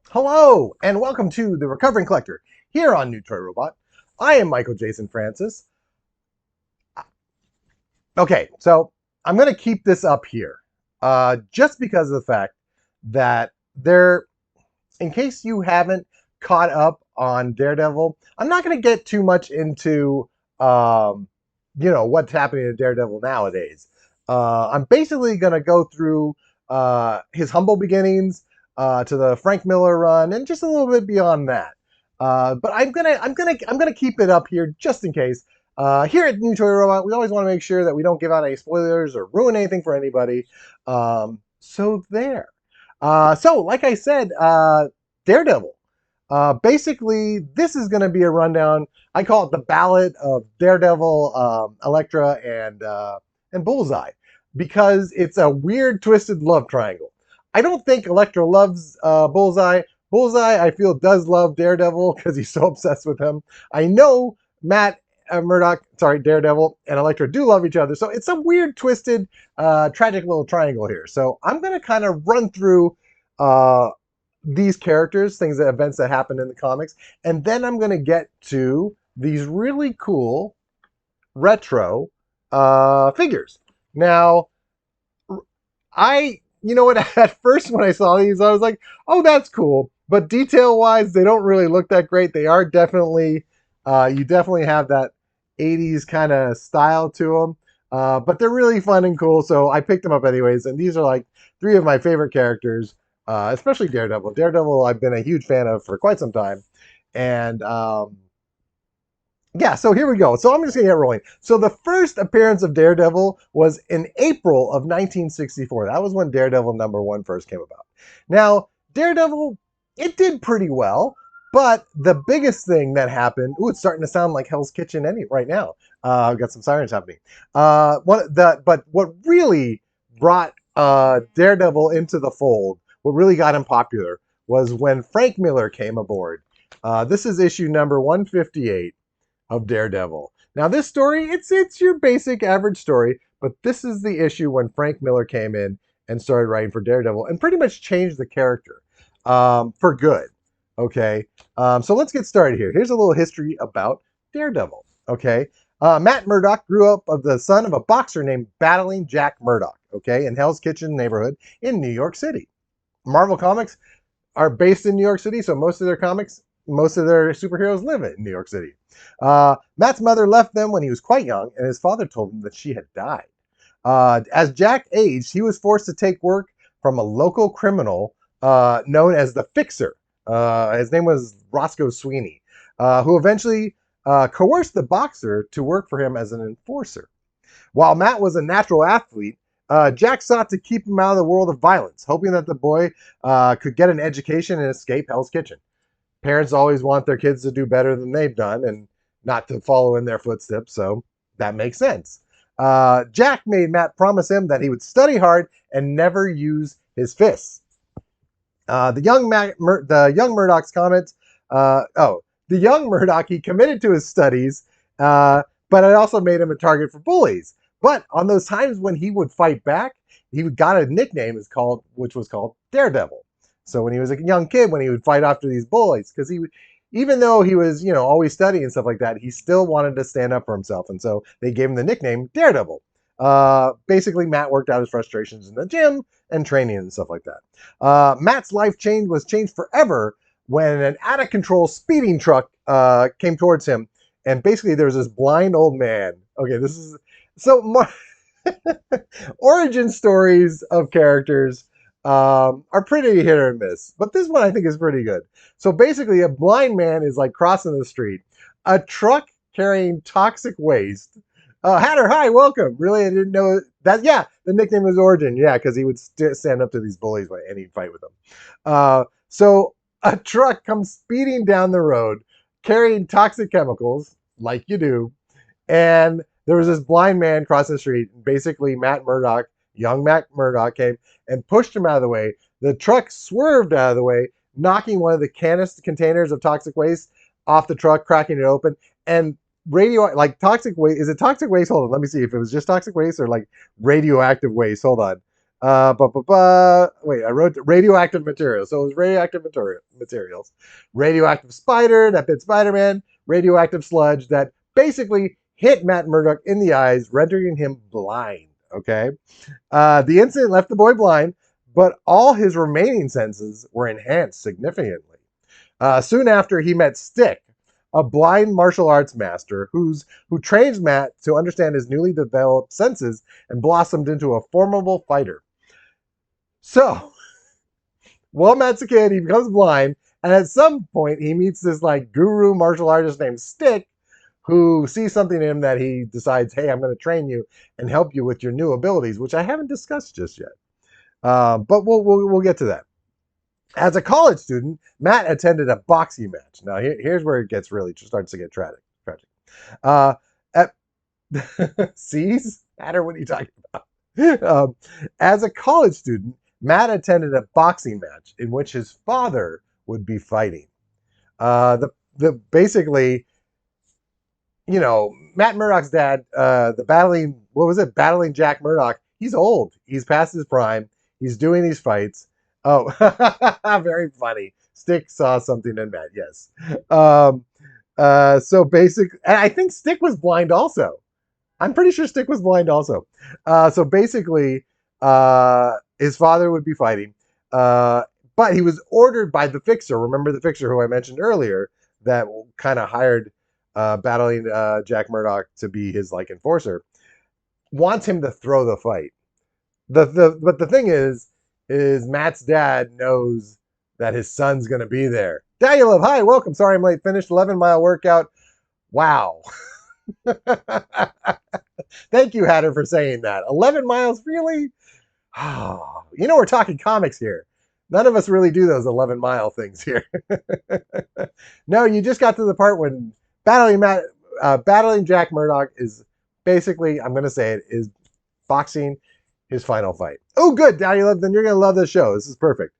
Hello, and welcome to The Recovering Collector, here on New Toy Robot. I am Michael Jason Francis. Okay, so I'm going to keep this up here, just because of the fact that in case you haven't caught up on Daredevil, I'm not going to get too much into, what's happening to Daredevil nowadays. I'm basically going to go through his humble beginnings, to the Frank Miller run, and just a little bit beyond that. But I'm gonna keep it up here just in case. Here at New Toy Robot, we always want to make sure that we don't give out any spoilers or ruin anything for anybody. So there. So like I said, Daredevil. Basically, this is going to be a rundown. I call it the Ballad of Daredevil, Elektra, and Bullseye, because it's a weird, twisted love triangle. I don't think Elektra loves Bullseye. Bullseye, I feel, does love Daredevil because he's so obsessed with him. I know Daredevil and Elektra do love each other. So it's a weird, twisted, tragic little triangle here. So I'm going to kind of run through these characters, events that happen in the comics. And then I'm going to get to these really cool retro figures. Now, at first when I saw these, I was like, oh, that's cool. But detail-wise, they don't really look that great. They are definitely, you definitely have that 80s kind of style to them. But they're really fun and cool, so I picked them up anyways. And these are like three of my favorite characters, especially Daredevil. Daredevil I've been a huge fan of for quite some time. And yeah, so here we go. So I'm just going to get rolling. So the first appearance of Daredevil was in April of 1964. That was when Daredevil #1 first came about. Now, Daredevil, it did pretty well, but the biggest thing that happened, it's starting to sound like Hell's Kitchen right now. I've got some sirens happening. But what really brought Daredevil into the fold, what really got him popular, was when Frank Miller came aboard. This is issue number 158. Of Daredevil. Now this story, it's your basic average story, but this is the issue when Frank Miller came in and started writing for Daredevil and pretty much changed the character for good. Okay, so let's get started here. Here's a little history about Daredevil. Okay, Matt Murdock grew up of the son of a boxer named Battling Jack Murdock. Okay, in Hell's Kitchen neighborhood in New York City. Marvel Comics are based in New York City, so most of their superheroes live in New York City. Matt's mother left them when he was quite young, and his father told him that she had died. As Jack aged, he was forced to take work from a local criminal known as the Fixer. His name was Roscoe Sweeney, who eventually coerced the boxer to work for him as an enforcer. While Matt was a natural athlete, Jack sought to keep him out of the world of violence, hoping that the boy could get an education and escape Hell's Kitchen. Parents always want their kids to do better than they've done and not to follow in their footsteps, so that makes sense. Jack made Matt promise him that he would study hard and never use his fists. The young Murdock's comments, the young Murdock, he committed to his studies, but it also made him a target for bullies. But on those times when he would fight back, he got a nickname which was called Daredevil. So when he was a young kid, when he would fight after these bullies, because even though he was, always studying and stuff like that, he still wanted to stand up for himself. And so they gave him the nickname Daredevil. Basically, Matt worked out his frustrations in the gym and training and stuff like that. Matt's life was changed forever when an out-of-control speeding truck came towards him. And basically, there was this blind old man. Okay, this is... So, origin stories of characters are pretty hit or miss, but this one I think is pretty good. So basically, a blind man is like crossing the street. A truck carrying toxic waste. Hatter, hi, welcome. Really, I didn't know that. Yeah, the nickname was Origin. Yeah, because he would stand up to these bullies and he'd fight with them. So a truck comes speeding down the road carrying toxic chemicals, like you do, and there was this blind man crossing the street. Basically, young Matt Murdock came and pushed him out of the way. The truck swerved out of the way, knocking one of the containers of toxic waste off the truck, cracking it open, And like toxic waste, is it toxic waste? Hold on, let me see if it was just toxic waste or like radioactive waste. Hold on. Wait, I wrote radioactive materials. So it was radioactive materials. Radioactive spider that bit Spider-Man, radioactive sludge that basically hit Matt Murdock in the eyes, rendering him blind. Okay. The incident left the boy blind, but all his remaining senses were enhanced significantly. Soon after, he met Stick, a blind martial arts master who trains Matt to understand his newly developed senses and blossomed into a formidable fighter. So, while Matt's a kid, he becomes blind, and at some point, he meets this like guru martial artist named Stick, who sees something in him that he decides, hey, I'm going to train you and help you with your new abilities, which I haven't discussed just yet. But we'll get to that. As a college student, Matt attended a boxing match. Now, here's where it starts to get tragic. Uh, at Sees? Matter, what are you talking about? As a college student, Matt attended a boxing match in which his father would be fighting. Basically, you know, Matt Murdock's dad, battling Jack Murdock. He's old. He's past his prime. He's doing these fights. Oh, very funny. Stick saw something in Matt. Yes. So I think Stick was blind also. I'm pretty sure Stick was blind also. So basically, his father would be fighting, but he was ordered by the Fixer. Remember the Fixer who I mentioned earlier that kind of hired battling Jack Murdock to be his like enforcer. Wants him to throw the fight. But the thing is Matt's dad knows that his son's going to be there. Daredevil, hi, welcome. Sorry I'm late. Finished 11-mile workout. Wow. Thank you, Hatter, for saying that. 11 miles, really? Oh, you know, we're talking comics here. None of us really do those 11-mile things here. No, you just got to the part when battling Jack Murdock is basically, I'm going to say it, is boxing his final fight. Oh, good, Daddy Love. Then you're going to love this show. This is perfect.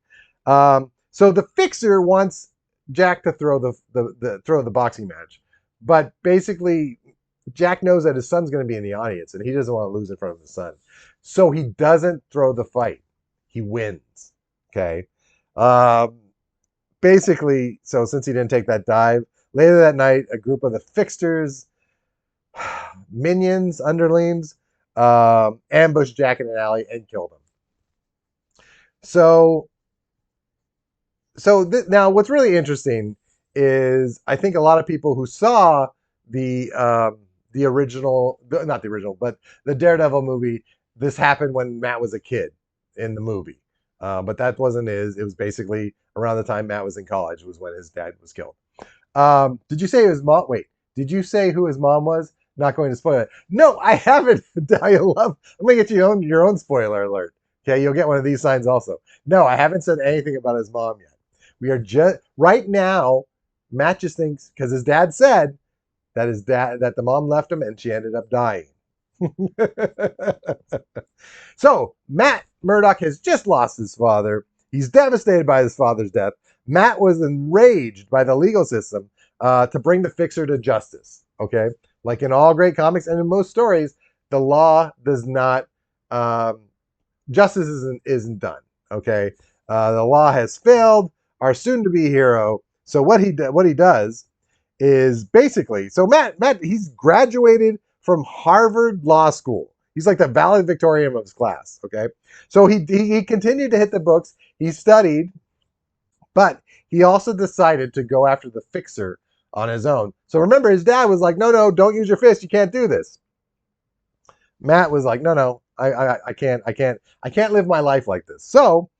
So the Fixer wants Jack to throw the boxing match, but basically Jack knows that his son's going to be in the audience, and he doesn't want to lose in front of his son, so he doesn't throw the fight. He wins. Okay. Basically, so since he didn't take that dive, later that night, a group of the Fixers, minions, underlings, ambushed Jack in an alley and killed him. Now what's really interesting is I think a lot of people who saw the original, not the original, but the Daredevil movie, this happened when Matt was a kid in the movie. But that wasn't his. It was basically around the time Matt was in college was when his dad was killed. Did you say his mom? Wait, did you say who his mom was? Not going to spoil it. No, I haven't. I'm going to get you your own spoiler alert. Okay, you'll get one of these signs also. No, I haven't said anything about his mom yet. We are just right now. Matt just thinks because his dad said that the mom left him and she ended up dying. So Matt Murdock has just lost his father. He's devastated by his father's death. Matt was enraged by the legal system to bring the Fixer to justice. Okay, like in all great comics and in most stories, the law does not. Justice isn't done. Okay, the law has failed our soon-to-be hero. So what he does is basically, so Matt he's graduated from Harvard Law School. He's like the valedictorian of his class. Okay, so he continued to hit the books. He studied, but he also decided to go after the Fixer on his own. So remember, his dad was like, no, don't use your fist. You can't do this. Matt was like, no, I can't live my life like this. So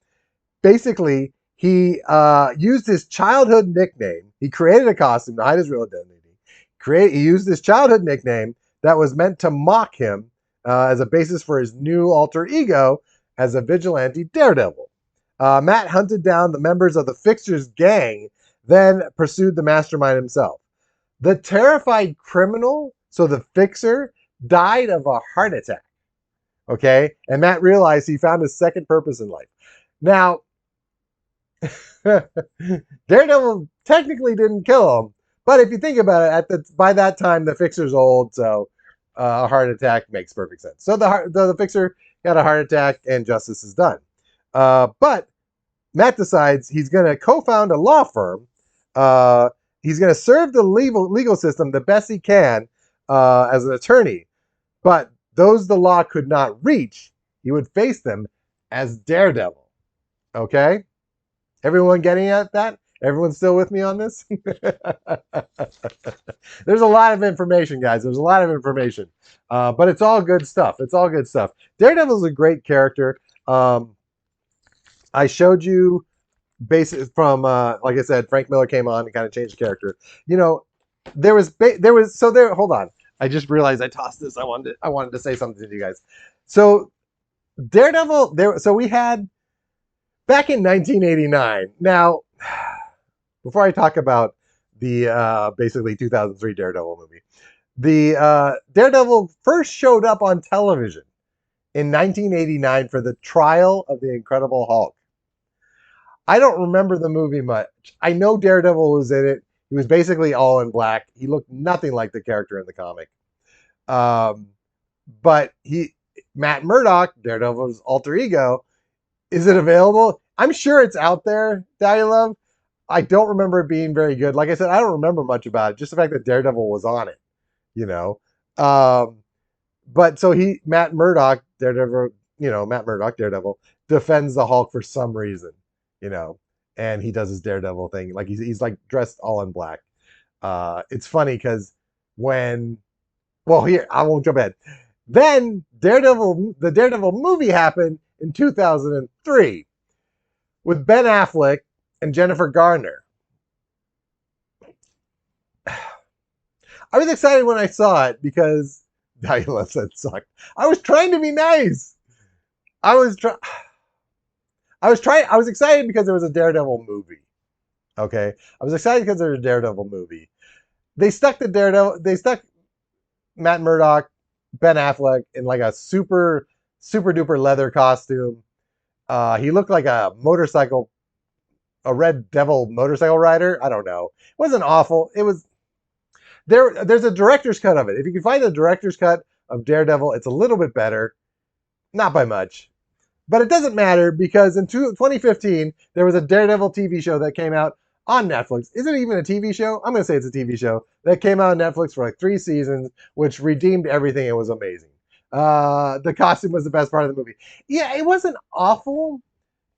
basically, he used his childhood nickname. He created a costume to hide his real identity. He used his childhood nickname that was meant to mock him as a basis for his new alter ego as a vigilante Daredevil. Matt hunted down the members of the Fixer's gang, then pursued the mastermind himself. The terrified criminal, so the Fixer, died of a heart attack. Okay? And Matt realized he found his second purpose in life. Now, Daredevil technically didn't kill him, But if you think about it, by that time the Fixer's old, so a heart attack makes perfect sense. So the Fixer got a heart attack, and justice is done. But Matt decides he's going to co-found a law firm. He's going to serve the legal system the best he can as an attorney. But those the law could not reach, he would face them as Daredevil. Okay? Everyone getting at that? Everyone still with me on this? There's a lot of information, guys. There's a lot of information. But it's all good stuff. It's all good stuff. Daredevil's a great character. I showed you basic from like I said, Frank Miller came on and kind of changed the character. You know, hold on. I just realized I tossed this. I wanted to say something to you guys. So Daredevil, so we had back in 1989. Now, before I talk about the basically 2003 Daredevil movie, the Daredevil first showed up on television in 1989 for the trial of the Incredible Hulk. I don't remember the movie much. I know Daredevil was in it. He was basically all in black. He looked nothing like the character in the comic. But Matt Murdock, Daredevil's alter ego, is it available? I'm sure it's out there, Daddy Love. I don't remember it being very good. Like I said, I don't remember much about it. Just the fact that Daredevil was on it, you know. But so Matt Murdock, Daredevil, defends the Hulk for some reason, you know, and he does his Daredevil thing. Like he's like dressed all in black. It's funny because here, I won't jump ahead. Then the Daredevil movie happened in 2003 with Ben Affleck and Jennifer Garner. I was excited when I saw it because Diana said sucked. I was trying to be nice. I was excited because there was a Daredevil movie. Okay, I was excited because there was a Daredevil movie. They stuck Matt Murdock, Ben Affleck in like a super duper leather costume. He looked like a Red Devil motorcycle rider. I don't know. It wasn't awful. It was there's a director's cut of it. If you can find the director's cut of Daredevil, it's a little bit better. Not by much. But it doesn't matter because in 2015, there was a Daredevil TV show that came out on Netflix. Is it even a TV show? I'm going to say it's a TV show that came out on Netflix for like 3 seasons, which redeemed everything. It was amazing. The costume was the best part of the movie. Yeah, it wasn't awful,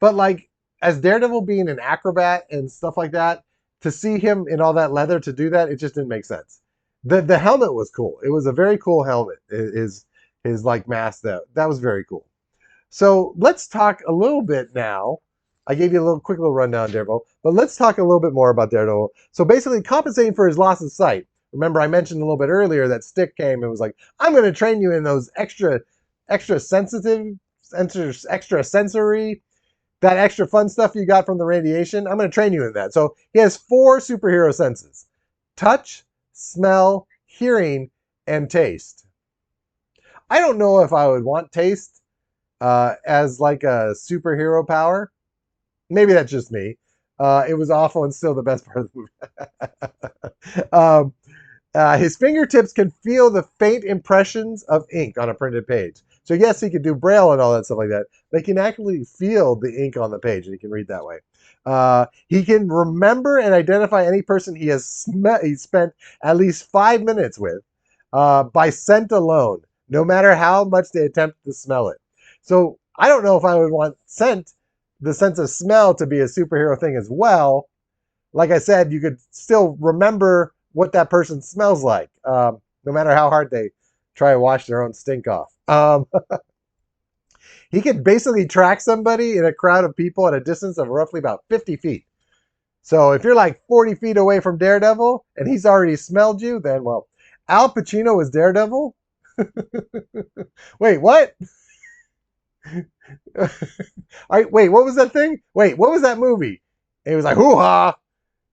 but like as Daredevil being an acrobat and stuff like that, to see him in all that leather to do that, it just didn't make sense. The helmet was cool. It was a very cool helmet. His like mask that was very cool. So let's talk a little bit now. I gave you a quick little rundown on Daredevil, but let's talk a little bit more about Daredevil. So basically compensating for his loss of sight. Remember I mentioned a little bit earlier that Stick came and was like, I'm going to train you in those extra sensitive, extra sensory, that extra fun stuff you got from the radiation. I'm going to train you in that. So he has 4 superhero senses: touch, smell, hearing, and taste. I don't know if I would want taste as like a superhero power. Maybe that's just me. It was awful and still the best part of the movie. His fingertips can feel the faint impressions of ink on a printed page. So yes, he could do Braille and all that stuff like that. But he can actually feel the ink on the page and he can read that way. He can remember and identify any person he spent at least 5 minutes with by scent alone, no matter how much they attempt to smell it. So I don't know if I would want the sense of smell to be a superhero thing as well. Like I said, you could still remember what that person smells like, no matter how hard they try to wash their own stink off. He could basically track somebody in a crowd of people at a distance of roughly about 50 feet. So if you're like 40 feet away from Daredevil and he's already smelled you, then, well, Al Pacino is Daredevil? Wait, what? All right, wait, what was that thing? Wait, what was that movie? And he was like, hoo-ha,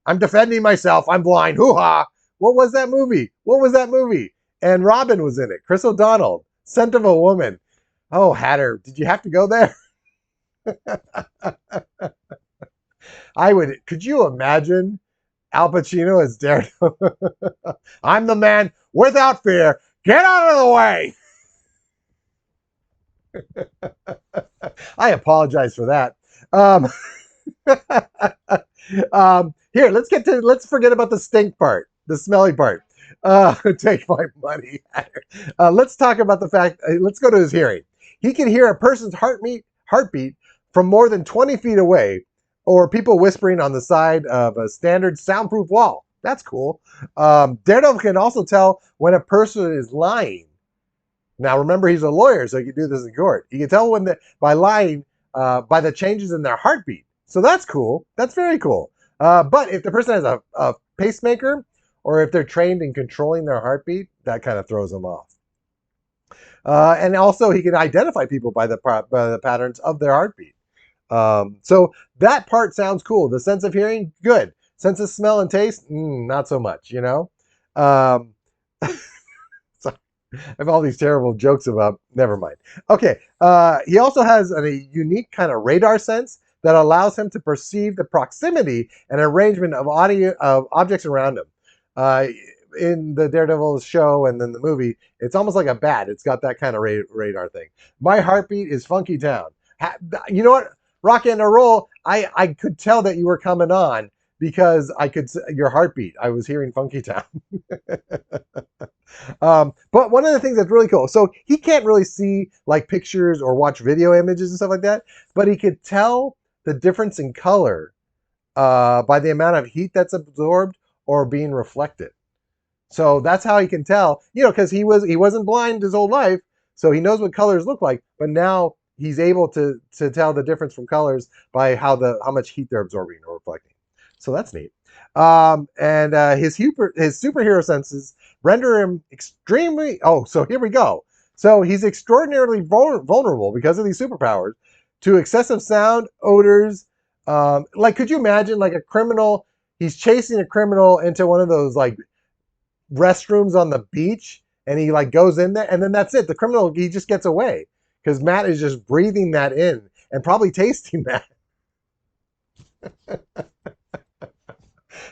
I'm defending myself, I'm blind, hoo-ha. What was that movie? What was that movie? And Robin was in it, Chris O'Donnell, Scent of a Woman. Oh, Hatter, did you have to go there? Could you imagine Al Pacino as Daredevil. I'm the man without fear. Get out of the way. I apologize for that. Um, Here, let's forget about the stink part, the smelly part. Take my money. Let's talk about the fact. Let's go to his hearing. He can hear a person's heartbeat from more than 20 feet away, or people whispering on the side of a standard soundproof wall. That's cool. Daredevil can also tell when a person is lying. Now, remember, he's a lawyer, so he can do this in court. He can tell by lying by the changes in their heartbeat. So that's cool. That's very cool. But if the person has a pacemaker, or if they're trained in controlling their heartbeat, that kind of throws them off. And also, he can identify people by the patterns of their heartbeat. So that part sounds cool. The sense of hearing, good. Sense of smell and taste, not so much, you know? So I have all these terrible jokes about, never mind. Okay, he also has a unique kind of radar sense that allows him to perceive the proximity and arrangement of objects around him. In the Daredevil show and then the movie, it's almost like a bat. It's got that kind of radar thing. My heartbeat is Funky Town. You know what? Rock and roll. I could tell that you were coming on because I could your heartbeat. I was hearing Funky Town. But one of the things that's really cool. So he can't really see like pictures or watch video images and stuff like that, but he could tell the difference in color by the amount of heat that's absorbed or being reflected. So that's how he can tell, you know, because he wasn't blind his whole life, so he knows what colors look like. But now he's able to tell the difference from colors by how much heat they're absorbing or reflecting. So that's neat. And his superhero senses render him extremely. Oh, so here we go. So he's extraordinarily vulnerable because of these superpowers to excessive sound, odors. Like, could you imagine like a criminal? He's chasing a criminal into one of those like restrooms on the beach, and he like goes in there, and then that's it. The criminal, he just gets away because Matt is just breathing that in and probably tasting that.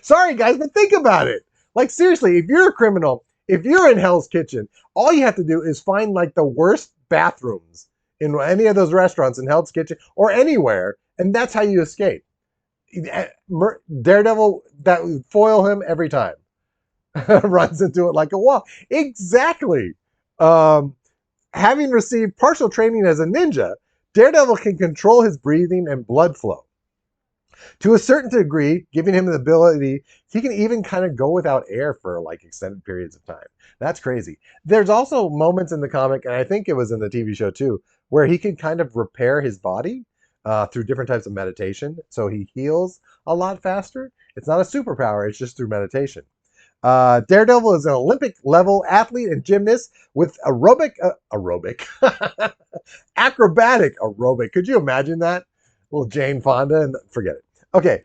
Sorry guys, but think about it. Like seriously, if you're a criminal, if you're in Hell's Kitchen, all you have to do is find like the worst bathrooms in any of those restaurants in Hell's Kitchen or anywhere, and that's how you escape. Daredevil, that would foil him every time. Runs into it like a wall. Exactly. Having received partial training as a ninja, Daredevil can control his breathing and blood flow. To a certain degree, giving him the ability, he can even kind of go without air for like extended periods of time. That's crazy. There's also moments in the comic, and I think it was in the TV show too, where he can kind of repair his body through different types of meditation. So he heals a lot faster. It's not a superpower, it's just through meditation. Daredevil is an Olympic level athlete and gymnast with acrobatic aerobic. Could you imagine that? Little Jane Fonda, and forget it. Okay.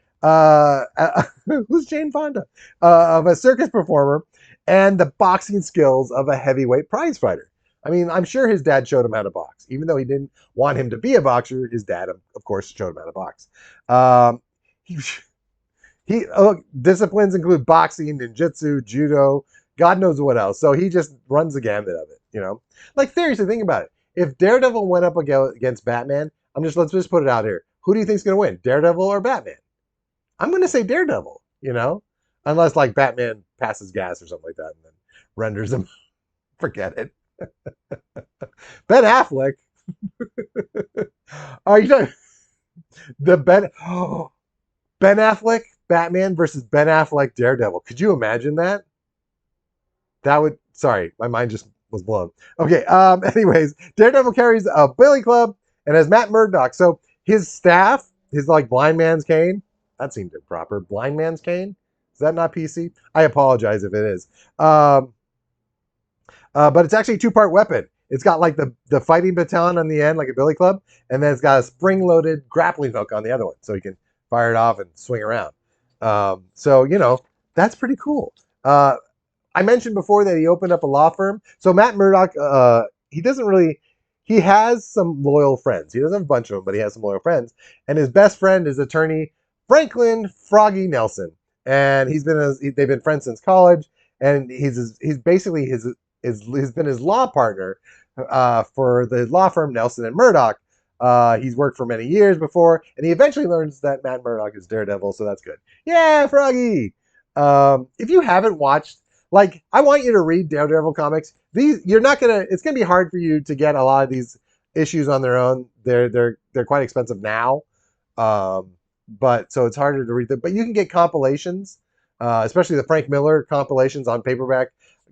Who's Jane Fonda? Of a circus performer and the boxing skills of a heavyweight prize fighter. I mean, I'm sure his dad showed him how to box. Even though he didn't want him to be a boxer, his dad, of course, showed him how to box. Disciplines include boxing, ninjutsu, judo, God knows what else. So he just runs the gambit of it, you know? Like, seriously, think about it. If Daredevil went up against Batman, let's just put it out here. Who do you think's going to win, Daredevil or Batman? I'm going to say Daredevil, you know? Unless, like, Batman passes gas or something like that and then renders him. Forget it. Ben Affleck. Are you talking Ben Affleck Batman versus Ben Affleck Daredevil? Could you imagine that? Sorry, my mind just was blown. Okay, anyways, Daredevil carries a billy club and has Matt Murdock. So his staff, his like blind man's cane, that seemed improper. Blind man's cane? Is that not PC? I apologize if it is. But it's actually a two-part weapon. It's got like the fighting baton on the end, like a billy club, and then it's got a spring-loaded grappling hook on the other one, so he can fire it off and swing around. So, you know, that's pretty cool. I mentioned before that he opened up a law firm. So Matt Murdock, he has some loyal friends. He doesn't have a bunch of them, but he has some loyal friends. And his best friend is attorney Franklin Froggy Nelson. and they've been friends since college, and he's basically he's been his law partner for the law firm Nelson and Murdoch. He's worked for many years before, and he eventually learns that Matt Murdock is Daredevil, so that's good. Yeah, Froggy. If you haven't watched, like, I want you to read Daredevil comics. You're not gonna. It's gonna be hard for you to get a lot of these issues on their own. They're quite expensive now, but so it's harder to read them. But you can get compilations, especially the Frank Miller compilations on paperback.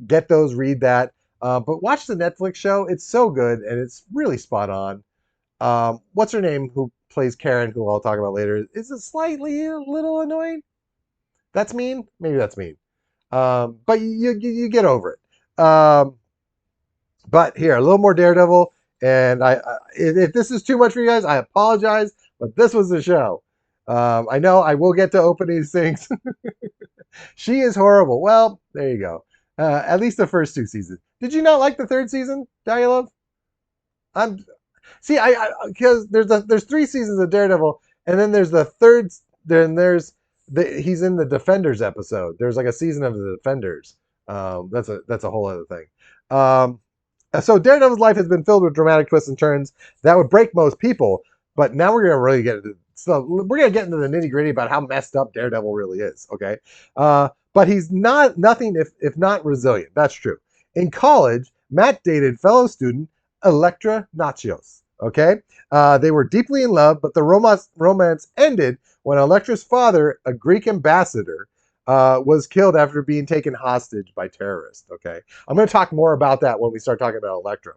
Get those, read that. But watch the Netflix show. It's so good, and it's really spot on. What's her name who plays Karen, who I'll talk about later, is it slightly a little annoying. That's mean. Maybe that's mean. But you get over it. But here, a little more Daredevil. And if this is too much for you guys, I apologize. But this was the show. I know I will get to open these things. She is horrible. Well, there you go. At least the first 2 seasons. Did you not like the 3rd season, Dialove? See, because there's 3 seasons of Daredevil, and then there's the third. Then he's in the Defenders episode. There's like a season of the Defenders. That's a whole other thing. So Daredevil's life has been filled with dramatic twists and turns that would break most people. But now we're gonna really get into we're gonna get into the nitty gritty about how messed up Daredevil really is. Okay, but he's nothing if not resilient. That's true. In college, Matt dated fellow student Elektra Nachios. Okay, they were deeply in love, but the romance ended when Elektra's father, a Greek ambassador, was killed after being taken hostage by terrorists. Okay, I'm going to talk more about that when we start talking about Elektra.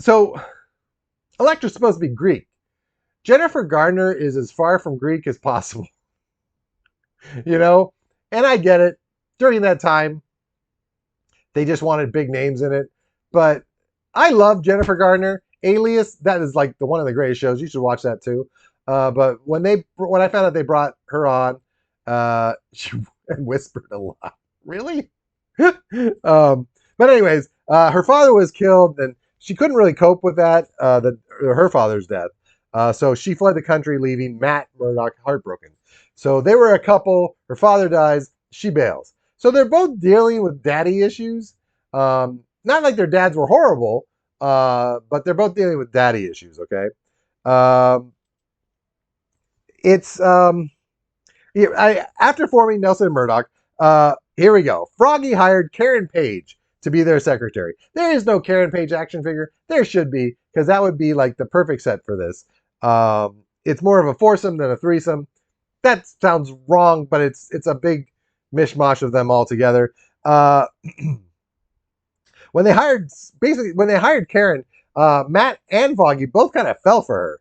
So, Elektra's supposed to be Greek. Jennifer Garner is as far from Greek as possible. You know, and I get it. During that time, they just wanted big names in it. But I love Jennifer Garner. Alias, that is like one of the greatest shows. You should watch that too. But when I found out they brought her on, she whispered a lot. Really? But anyways, her father was killed, and she couldn't really cope with that, her father's death. So she fled the country, leaving Matt Murdock heartbroken. So they were a couple. Her father dies. She bails. So they're both dealing with daddy issues. Not like their dads were horrible, but they're both dealing with daddy issues. Okay. After forming Nelson and Murdoch, here we go. Froggy hired Karen Page to be their secretary. There is no Karen Page action figure. There should be, because that would be like the perfect set for this. It's more of a foursome than a threesome. That sounds wrong, but it's a big mishmash of them all together. When they hired Karen, Matt and Foggy both kind of fell for her.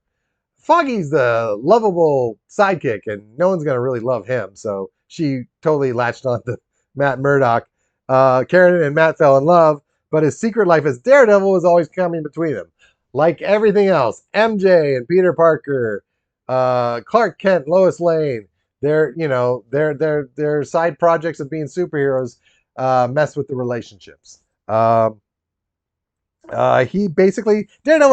Foggy's the lovable sidekick, and no one's gonna really love him, so she totally latched on to Matt Murdock. Karen and Matt fell in love, but his secret life as Daredevil was always coming between them. Like everything else, MJ and Peter Parker, Clark Kent, Lois Lane, their side projects of being superheroes mess with the relationships. Daredevil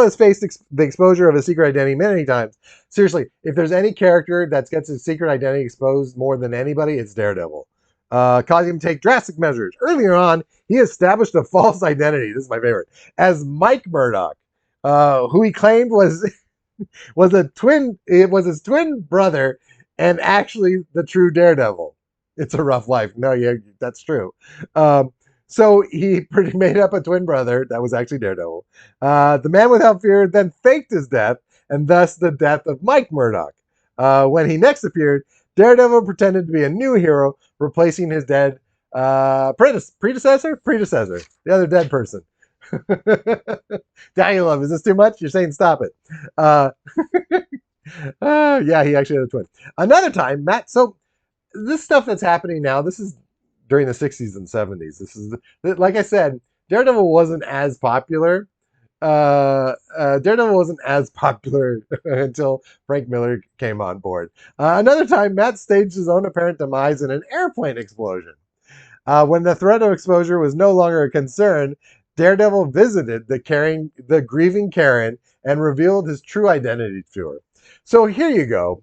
has faced the exposure of his secret identity many times. Seriously, if there's any character that gets his secret identity exposed more than anybody, it's Daredevil. Causing him to take drastic measures. Earlier on, he established a false identity. This is my favorite. As Mike Murdock, who he claimed was a twin. It was his twin brother, and actually the true Daredevil. It's a rough life. No, yeah, that's true. So he made up a twin brother that was actually Daredevil. The man without fear then faked his death, and thus the death of Mike Murdock. When he next appeared, Daredevil pretended to be a new hero, replacing his dead predecessor, the other dead person. Dialove, is this too much? You're saying stop it. Yeah, he actually had a twin. Another time, Matt. So this stuff that's happening now, this is during the 60s and 70s. This is, like I said, Daredevil wasn't as popular. Daredevil wasn't as popular until Frank Miller came on board. Another time, Matt staged his own apparent demise in an airplane explosion. When the threat of exposure was no longer a concern, Daredevil visited the grieving Karen and revealed his true identity to her. So here you go.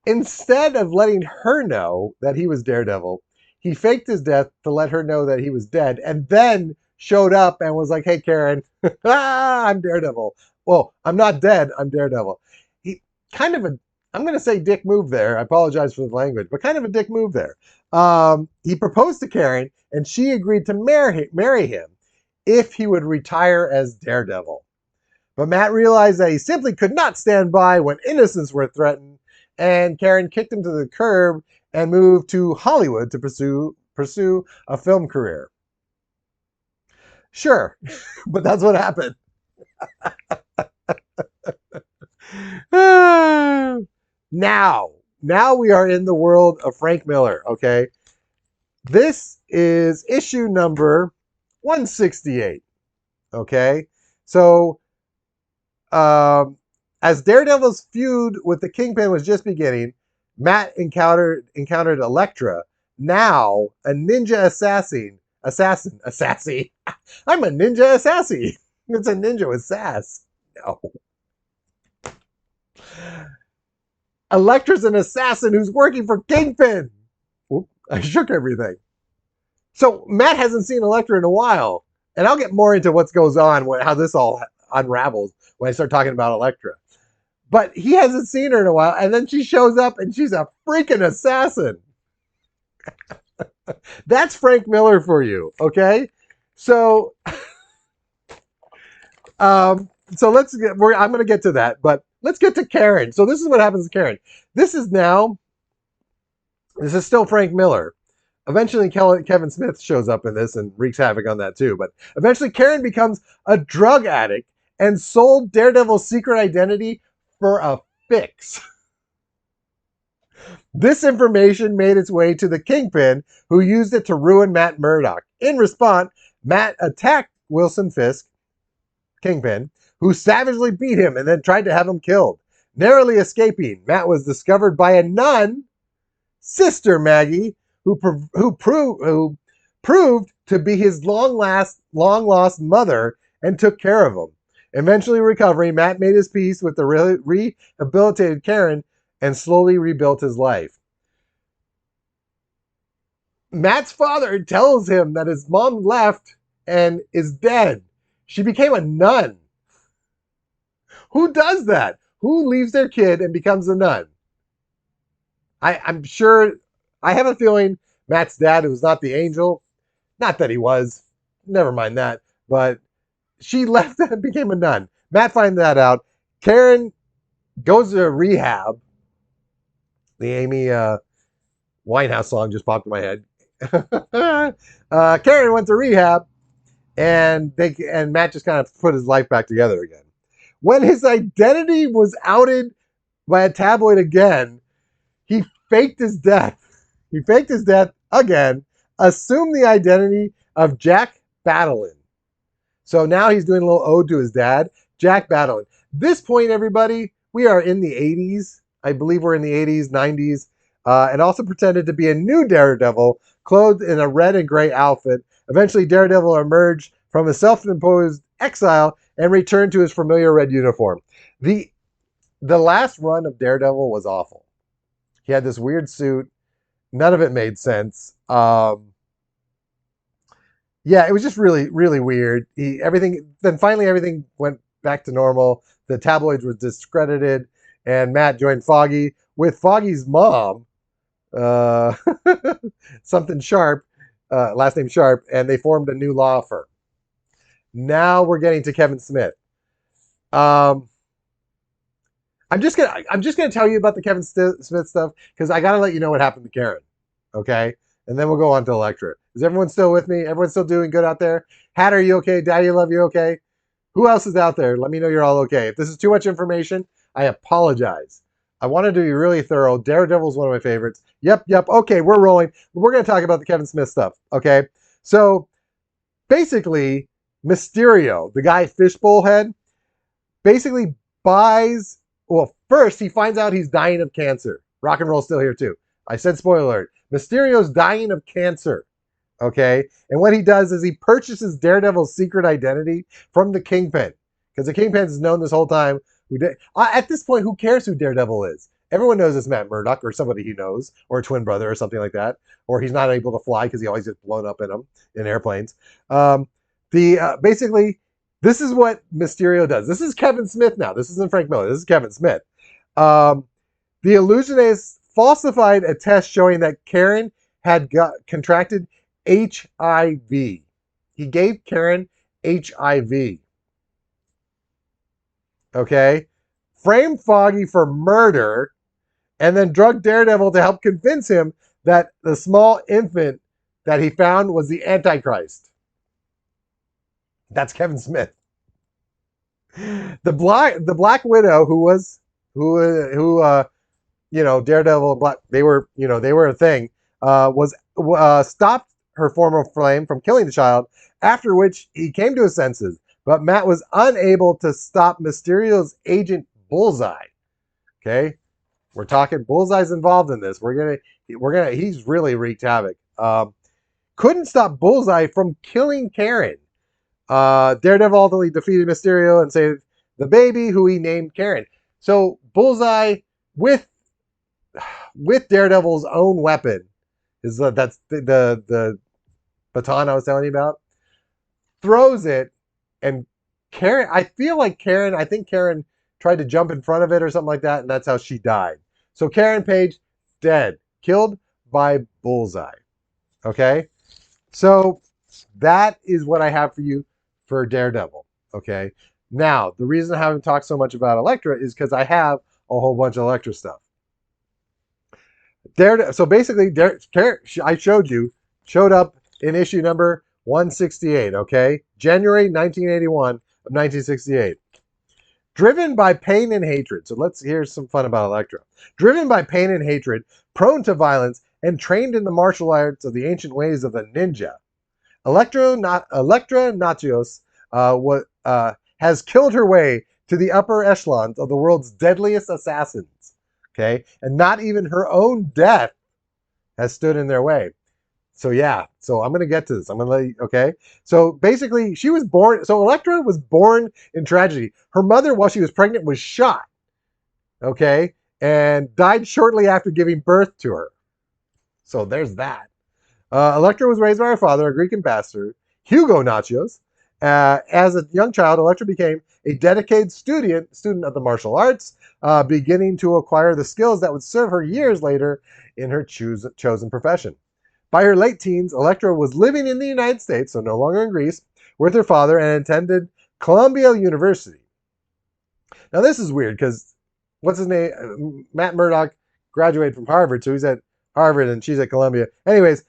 Instead of letting her know that he was Daredevil, he faked his death to let her know that he was dead, and then showed up and was like, "Hey, Karen, I'm Daredevil. Well, I'm not dead. I'm Daredevil." He kind of a, I'm going to say dick move there. I apologize for the language, but kind of a dick move there. He proposed to Karen, and she agreed to marry him if he would retire as Daredevil. But Matt realized that he simply could not stand by when innocents were threatened, and Karen kicked him to the curb and moved to Hollywood to pursue a film career. Sure, but that's what happened. Now we are in the world of Frank Miller, okay? This is issue number 168, okay? So, as Daredevil's feud with the Kingpin was just beginning, Matt encountered Elektra, now a ninja assassin. I'm a ninja assassin. It's a ninja with sass. No. Elektra's an assassin who's working for Kingpin. Oop, I shook everything. So Matt hasn't seen Elektra in a while, and I'll get more into what goes on, how this all unravels when I start talking about Elektra. But he hasn't seen her in a while, and then she shows up, and she's a freaking assassin. That's Frank Miller for you, okay? So, I'm going to get to that, but let's get to Karen. So this is what happens to Karen. This is still Frank Miller. Eventually, Kevin Smith shows up in this and wreaks havoc on that too. But eventually, Karen becomes a drug addict and sold Daredevil's secret identity for a fix. This information made its way to the Kingpin, who used it to ruin Matt Murdock. In response, Matt attacked Wilson Fisk, Kingpin, who savagely beat him and then tried to have him killed. Narrowly escaping, Matt was discovered by a nun, Sister Maggie, who proved to be his long lost mother and took care of him. Eventually recovering, Matt made his peace with the rehabilitated Karen and slowly rebuilt his life. Matt's father tells him that his mom left and is dead. She became a nun. Who does that? Who leaves their kid and becomes a nun? I'm sure, I have a feeling Matt's dad was not the angel. Not that he was. Never mind that. But she left and became a nun. Matt finds that out. Karen goes to Rehab. The Amy Winehouse song just popped in my head. Karen went to Rehab, and Matt just kind of put his life back together again. When his identity was outed by a tabloid again, he faked his death. He faked his death again, assumed the identity of Jack Battlein. So now he's doing a little ode to his dad, Jack Battlein. This point, everybody, we are in the 80s. I believe we're in the 80s, 90s, and also pretended to be a new Daredevil, clothed in a red and gray outfit. Eventually, Daredevil emerged from his self-imposed exile and returned to his familiar red uniform. The last run of Daredevil was awful. He had this weird suit. None of it made sense. Yeah, it was just really, really weird. Then finally everything went back to normal. The tabloids were discredited, and Matt joined Foggy with Foggy's mom, something Sharp, last name Sharp, and they formed a new law firm. Now we're getting to Kevin Smith. I'm just gonna tell you about the Kevin Smith stuff because I gotta let you know what happened to Karen, okay? And then we'll go on to Elektra. Is everyone still with me? Everyone still doing good out there? Hat, are you okay? Daddy, love you okay? Who else is out there? Let me know you're all okay. If this is too much information, I apologize. I wanted to be really thorough. Daredevil's one of my favorites. Yep. Okay, we're rolling. We're going to talk about the Kevin Smith stuff, okay? So, basically, Mysterio, the guy Fishbowl Head, basically buys... Well, first, he finds out he's dying of cancer. Rock and roll's still here, too. I said spoiler alert. Mysterio's dying of cancer, okay? And what he does is he purchases Daredevil's secret identity from the Kingpin. Because the Kingpin's known this whole time. At this point, who cares who Daredevil is? Everyone knows it's Matt Murdock or somebody he knows, or a twin brother or something like that. Or he's not able to fly because he always gets blown up in them in airplanes. Basically, this is what Mysterio does. This is Kevin Smith now. This isn't Frank Miller. This is Kevin Smith. The illusionist falsified a test showing that Karen had contracted HIV. He gave Karen HIV. Okay? Framed Foggy for murder, and then drugged Daredevil to help convince him that the small infant that he found was the Antichrist. That's Kevin Smith. The Black Widow, Daredevil and Black, they were a thing, was stopped her former flame from killing the child, after which he came to his senses. But Matt was unable to stop Mysterio's agent Bullseye. Okay? We're talking Bullseye's involved in this. He's really wreaked havoc. Couldn't stop Bullseye from killing Karen. Daredevil ultimately defeated Mysterio and saved the baby, who he named Karen. So Bullseye, with Daredevil's own weapon, that's the baton I was telling you about, throws it, and Karen, I think Karen tried to jump in front of it or something like that, and that's how she died. So Karen Page, dead, killed by Bullseye. Okay? So that is what I have for you for Daredevil. Okay? Now, the reason I haven't talked so much about Elektra is because I have a whole bunch of Elektra stuff. So basically, I showed up in issue number 168, okay? January 1981 of 1968. Driven by pain and hatred. So here's some fun about Elektra. Driven by pain and hatred, prone to violence, and trained in the martial arts of the ancient ways of the ninja, Elektra Natchios has killed her way to the upper echelons of the world's deadliest assassins. Okay? And not even her own death has stood in their way. So yeah, so I'm going to get to this. I'm going to let you, okay? So basically, Elektra was born in tragedy. Her mother, while she was pregnant, was shot, okay? And died shortly after giving birth to her. So there's that. Elektra was raised by her father, a Greek ambassador, Hugo Natchios. As a young child, Elektra became a dedicated student of the martial arts, beginning to acquire the skills that would serve her years later in her chosen profession. By her late teens, Elektra was living in the United States, so no longer in Greece, with her father, and attended Columbia University. Now this is weird because, what's his name? Matt Murdock graduated from Harvard, so he's at Harvard and she's at Columbia. Anyways,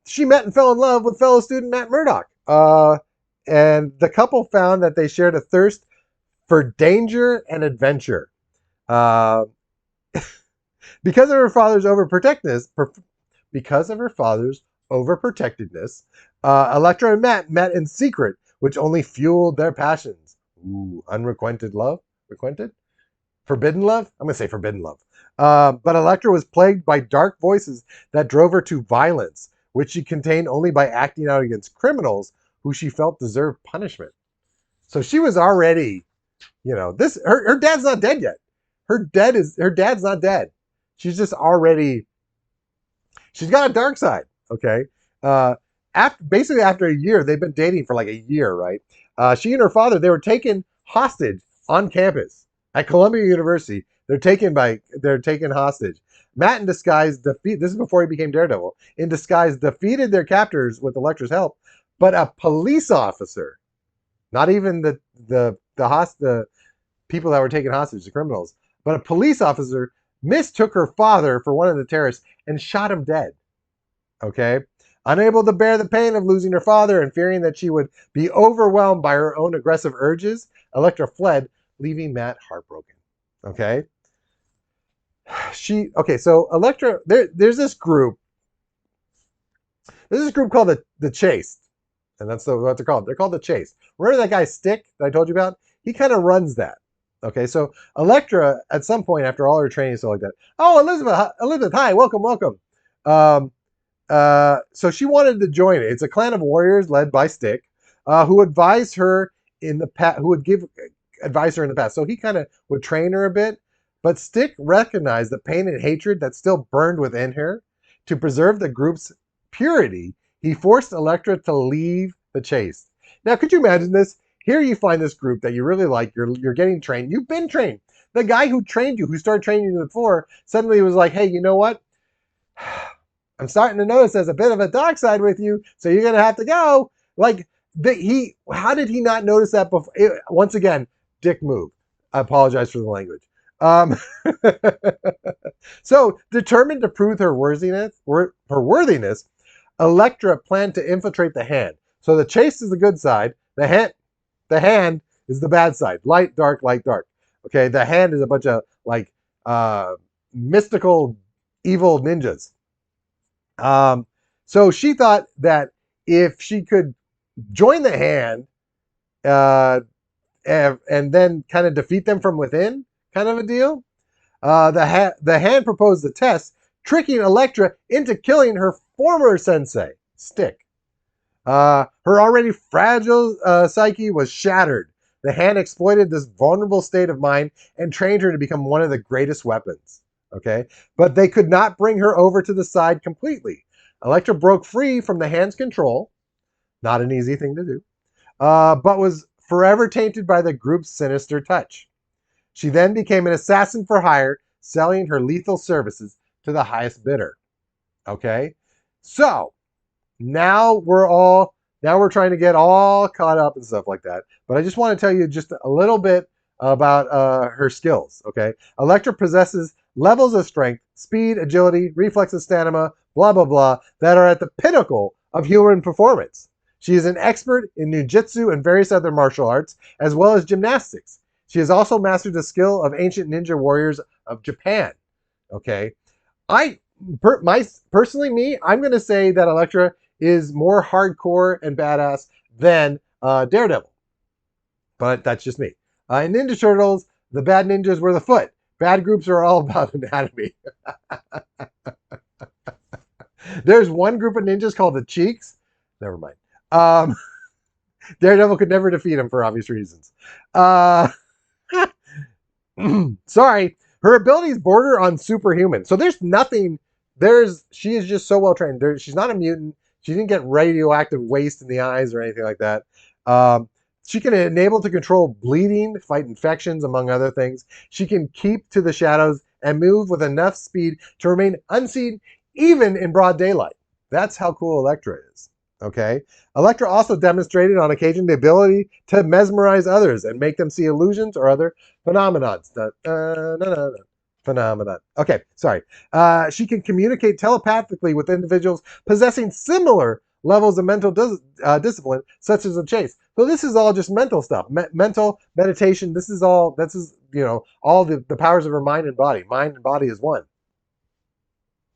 she met and fell in love with fellow student Matt Murdock. And the couple found that they shared a thirst for danger and adventure. Because of her father's overprotectiveness, Elektra and Matt met in secret, which only fueled their passions. Ooh, unrequited love? Requited? Forbidden love? I'm going to say forbidden love. But Elektra was plagued by dark voices that drove her to violence, which she contained only by acting out against criminals who she felt deserved punishment. So she was already, her dad's not dead yet. Her dad's not dead. She's just already, she's got a dark side, okay? After a year, they've been dating for like a year, right? She and her father, they were taken hostage on campus at Columbia University. They're taken hostage. Matt, in disguise, this is before he became Daredevil, in disguise defeated their captors with Elektra's help, but a police officer, not even the people that were taken hostage, the criminals, but a police officer mistook her father for one of the terrorists and shot him dead. Okay? Unable to bear the pain of losing her father and fearing that she would be overwhelmed by her own aggressive urges, Elektra fled, leaving Matt heartbroken. Okay? So Elektra, there's this group. There's this group called the Chase. And that's what they're called. They're called the Chase. Remember that guy Stick that I told you about? He kind of runs that. Okay, so Elektra, at some point after all her training and stuff like that, oh, Elizabeth, hi, welcome. So she wanted to join it. It's a clan of warriors led by Stick, who advised her in the past. Advise her in the past. So he kind of would train her a bit, But Stick recognized the pain and hatred that still burned within her. To preserve the group's purity, he forced Elektra to leave the chase. Now, could you imagine this? Here you find this group that you really like. You're getting trained. You've been trained. The guy who trained you, who started training you before, suddenly was like, hey, you know what? I'm starting to notice there's a bit of a dark side with you, so you're going to have to go. Like, how did he not notice that before? Once again, dick move. I apologize for the language. So, determined to prove her worthiness, Elektra planned to infiltrate the hand. So the chase is the good side. The hand is the bad side. Light, dark, light, dark. Okay, the hand is a bunch of like mystical, evil ninjas. So she thought that if she could join the hand and then kind of defeat them from within, kind of a deal, the hand proposed the test, tricking Elektra into killing her former sensei, Stick. Her already fragile psyche was shattered. The hand exploited this vulnerable state of mind and trained her to become one of the greatest weapons. Okay, but they could not bring her over to the side completely. Elektra broke free from the hand's control, not an easy thing to do, but was forever tainted by the group's sinister touch. She then became an assassin for hire, selling her lethal services to the highest bidder. Okay, so now we're trying to get all caught up and stuff like that. But I just want to tell you just a little bit about her skills. Okay, Elektra possesses levels of strength, speed, agility, reflexes, stamina, blah blah blah, that are at the pinnacle of human performance. She is an expert in ninjutsu and various other martial arts, as well as gymnastics. She has also mastered the skill of ancient ninja warriors of Japan. Okay, personally, I'm going to say that Elektra is more hardcore and badass than Daredevil. But that's just me. In Ninja Turtles, the bad ninjas were the foot. Bad groups are all about anatomy. There's one group of ninjas called the Cheeks. Never mind. Daredevil could never defeat him for obvious reasons. Sorry. Her abilities border on superhuman. So there's nothing. She is just so well trained. She's not a mutant. She didn't get radioactive waste in the eyes or anything like that. She can enable to control bleeding, fight infections, among other things. She can keep to the shadows and move with enough speed to remain unseen even in broad daylight. That's how cool Elektra is. Okay. Elektra also demonstrated on occasion the ability to mesmerize others and make them see illusions or other phenomenon. Phenomenon. Okay, sorry. She can communicate telepathically with individuals possessing similar levels of mental discipline, such as a chase. So this is all just mental stuff. Mental meditation. This is all the powers of her mind and body. Mind and body is one.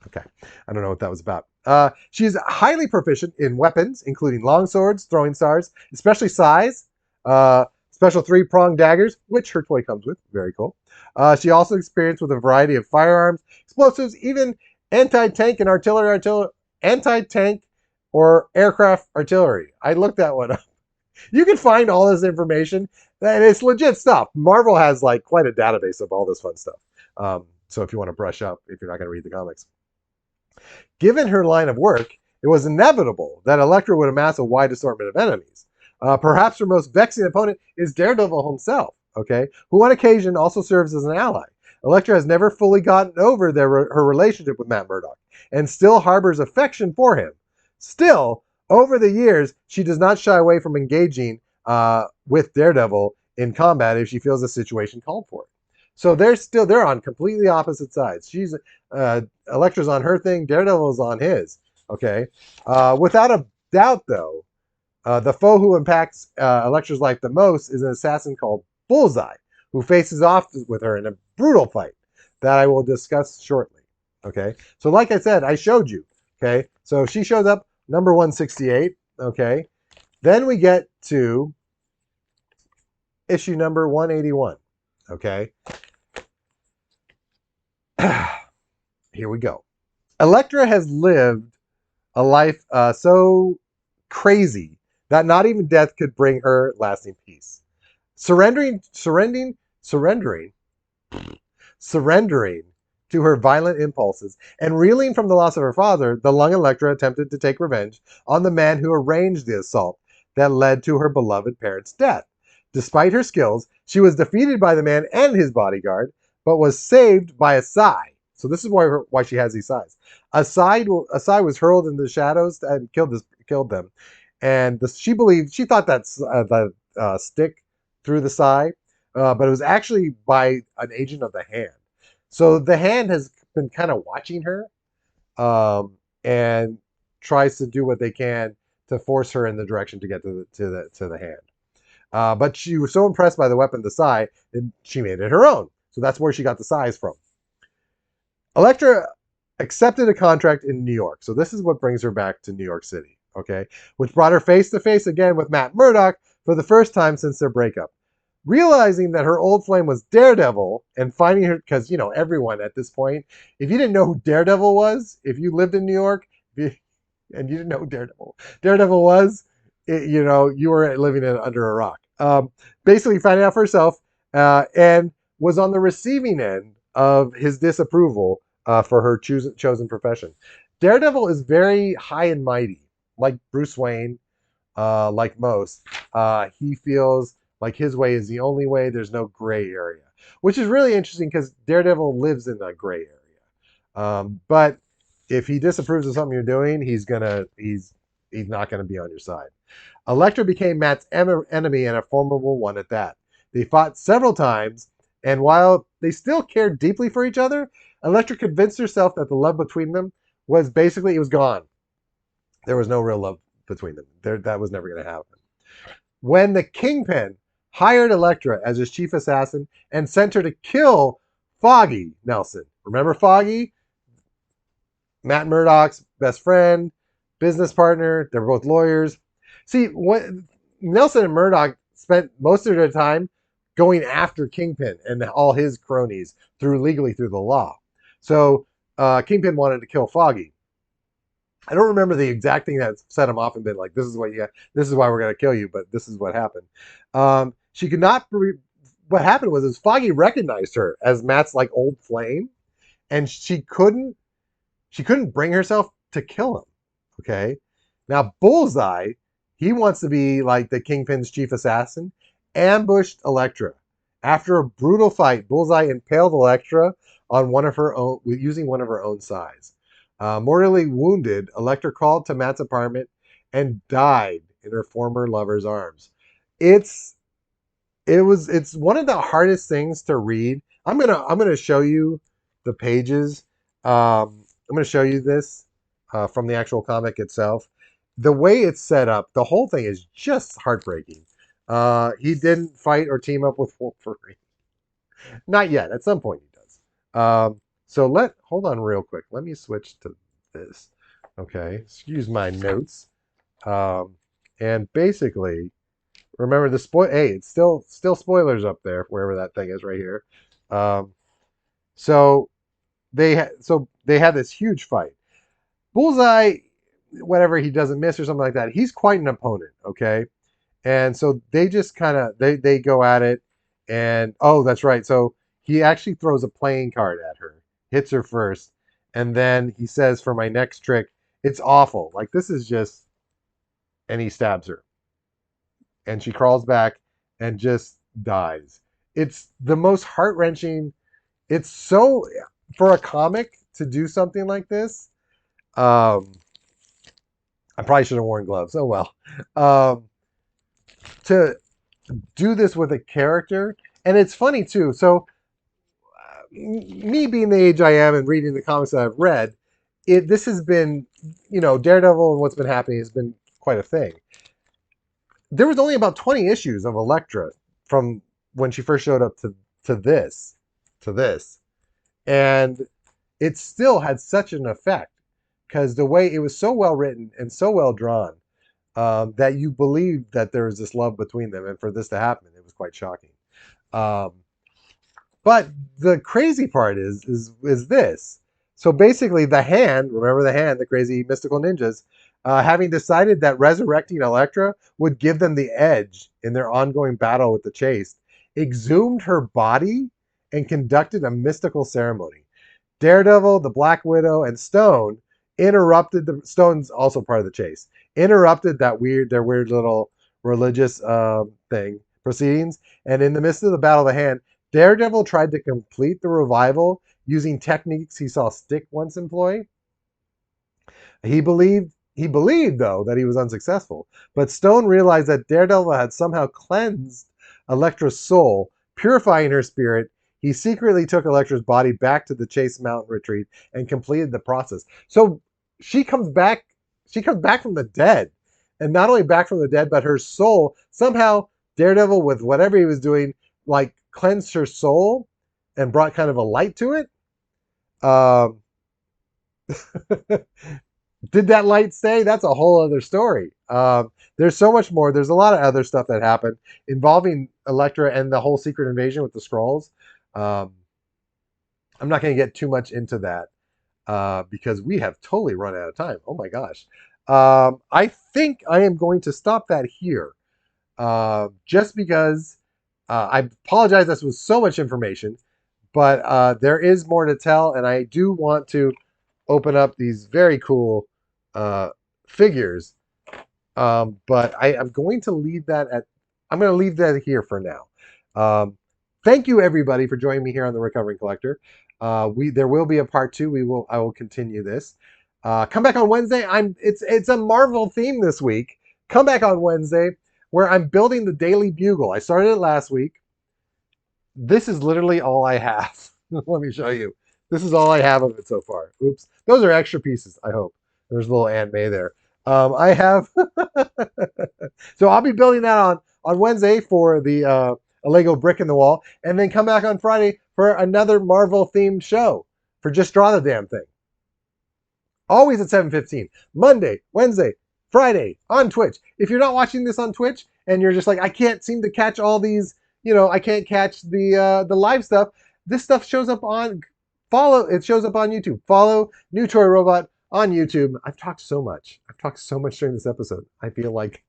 Okay, I don't know what that was about. She is highly proficient in weapons, including long swords, throwing stars, especially sais, special 3-pronged daggers, which her toy comes with. Very cool. She also experienced with a variety of firearms, explosives, even anti-tank or aircraft artillery. I looked that one up. You can find all this information, and it's legit stuff. Marvel has like quite a database of all this fun stuff. So if you want to brush up, if you're not going to read the comics. Given her line of work, it was inevitable that Elektra would amass a wide assortment of enemies. Perhaps her most vexing opponent is Daredevil himself, okay, who on occasion also serves as an ally. Elektra has never fully gotten over her relationship with Matt Murdock and still harbors affection for him. Still, over the years, she does not shy away from engaging with Daredevil in combat if she feels the situation called for it. So they're on completely opposite sides. Elektra's on her thing, Daredevil's on his. Okay, without a doubt, though, the foe who impacts Elektra's life the most is an assassin called Bullseye, who faces off with her in a brutal fight that I will discuss shortly. Okay, so like I said, I showed you. Okay, so she shows up number 168. Okay, then we get to issue number 181. Okay. Here we go. Elektra has lived a life so crazy that not even death could bring her lasting peace. Surrendering Surrendering to her violent impulses and reeling from the loss of her father, the young Elektra attempted to take revenge on the man who arranged the assault that led to her beloved parents' death. Despite her skills, she was defeated by the man and his bodyguard, but was saved by a sigh. So this is why she has these sighs. A sigh was hurled into the shadows and killed them. And she thought that stick through the sigh, but it was actually by an agent of the Hand. So the Hand has been kind of watching her, and tries to do what they can to force her in the direction to get to the Hand. But she was so impressed by the weapon, the sigh, and she made it her own. So that's where she got the sighs from. Elektra accepted a contract in New York. So this is what brings her back to New York City, okay? Which brought her face to face again with Matt Murdock for the first time since their breakup. Realizing that her old flame was Daredevil and finding her, because, everyone at this point, if you didn't know who Daredevil was, if you lived in New York and you didn't know who Daredevil was, you were living under a rock. Basically finding out for herself, and was on the receiving end of his disapproval for her chosen profession. Daredevil is very high and mighty, like Bruce Wayne, like most. He feels like his way is the only way. There's no gray area, which is really interesting because Daredevil lives in the gray area. But if he disapproves of something you're doing, he's not gonna be on your side. Elektra became Matt's enemy and a formidable one at that. They fought several times, and while they still cared deeply for each other, Elektra convinced herself that the love between them was basically, it was gone. There was no real love between them. That was never going to happen. When the Kingpin hired Elektra as his chief assassin and sent her to kill Foggy Nelson. Remember Foggy? Matt Murdock's best friend, business partner. They're both lawyers. See, what Nelson and Murdock spent most of their time going after Kingpin and all his cronies legally through the law. So Kingpin wanted to kill Foggy. I don't remember the exact thing that set him off and been like, this is why we're going to kill you, but this is what happened. She could not, what happened was Foggy recognized her as Matt's like old flame, and she couldn't bring herself to kill him. Okay. Now Bullseye, he wants to be like the Kingpin's chief assassin, ambushed Elektra. After a brutal fight, Bullseye impaled Elektra on using one of her own sighs. Mortally wounded, Elektra crawled to Matt's apartment and died in her former lover's arms. It's one of the hardest things to read. I'm gonna show you the pages. I'm gonna show you this from the actual comic itself. The way it's set up, the whole thing is just heartbreaking. He didn't fight or team up with Wolverine. Not yet. At some point he does. So hold on real quick. Let me switch to this. Okay. Excuse my notes. And basically, remember hey, it's still spoilers up there, wherever that thing is right here. So they had this huge fight. Bullseye, whatever he doesn't miss or something like that, he's quite an opponent, okay? And so they just kind of, they go at it, and, oh, that's right. So he actually throws a playing card at her, hits her first, and then he says, for my next trick, it's awful. Like, this is just, and he stabs her. And she crawls back and just dies. It's the most heart-wrenching. It's so, for a comic to do something like this, I probably should have worn gloves. Oh, well. To do this with a character, and it's funny too. So me being the age I am and reading the comics that I've read, this has been, Daredevil and what's been happening has been quite a thing. There was only about 20 issues of Elektra from when she first showed up to this, and it still had such an effect because the way it was so well written and so well drawn, that you believed that there was this love between them, and for this to happen, it was quite shocking. But the crazy part is this. So basically, the Hand, remember the Hand, the crazy mystical ninjas, having decided that resurrecting Elektra would give them the edge in their ongoing battle with the Chase, exhumed her body and conducted a mystical ceremony. Daredevil, the Black Widow, and Stone interrupted the Stone's also part of the chase. Interrupted their weird little religious thing proceedings, and in the midst of the Battle of the Hand, Daredevil tried to complete the revival using techniques he saw Stick once employ. He believed though that he was unsuccessful, but Stone realized that Daredevil had somehow cleansed Elektra's soul, purifying her spirit. He secretly took Elektra's body back to the Chase Mountain retreat and completed the process. So she comes back. She comes back from the dead, and not only back from the dead, but her soul somehow Daredevil, with whatever he was doing, like cleansed her soul and brought kind of a light to it. Um, Did that light stay? That's a whole other story. There's so much more. There's a lot of other stuff that happened involving Elektra and the whole secret invasion with the Skrulls. Um, I'm not going to get too much into that because we have totally run out of time. Oh my gosh. I think I am going to stop that here just because I apologize. This was so much information, but there is more to tell, and I do want to open up these very cool uh, figures. But I'm going to leave that at. I'm going to leave that here for now. Thank you everybody for joining me here on the Recovering Collector. There will be a part 2. I will continue this. Come back on Wednesday. It's a Marvel theme this week. Come back on Wednesday where I'm building the Daily Bugle. I started it last week. This is literally all I have. Let me show you. This is all I have of it so far. Oops. Those are extra pieces, I hope. There's a little Aunt May there. I have... So I'll be building that on Wednesday for the a Lego brick in the wall. And then come back on Friday for another Marvel-themed show for Just Draw the Damn Thing. Always at 7:15. Monday, Wednesday, Friday on Twitch. If you're not watching this on Twitch and you're just like, I can't seem to catch all these, I can't catch the live stuff. This stuff shows up on it shows up on YouTube. Follow New Toy Robot on YouTube. I've talked so much. I've talked so much during this episode. I feel like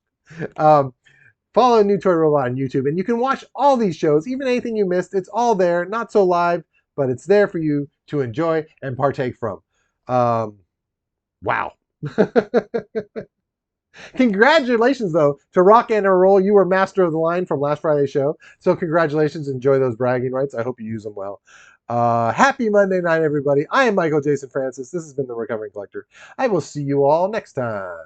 follow New Toy Robot on YouTube, and you can watch all these shows, even anything you missed. It's all there, not so live, but it's there for you to enjoy and partake from. Wow. Congratulations, though, to Rock and Roll. You were master of the line from last Friday's show. So congratulations. Enjoy those bragging rights. I hope you use them well. Happy Monday night, everybody. I am Michael Jason Francis. This has been The Recovering Collector. I will see you all next time.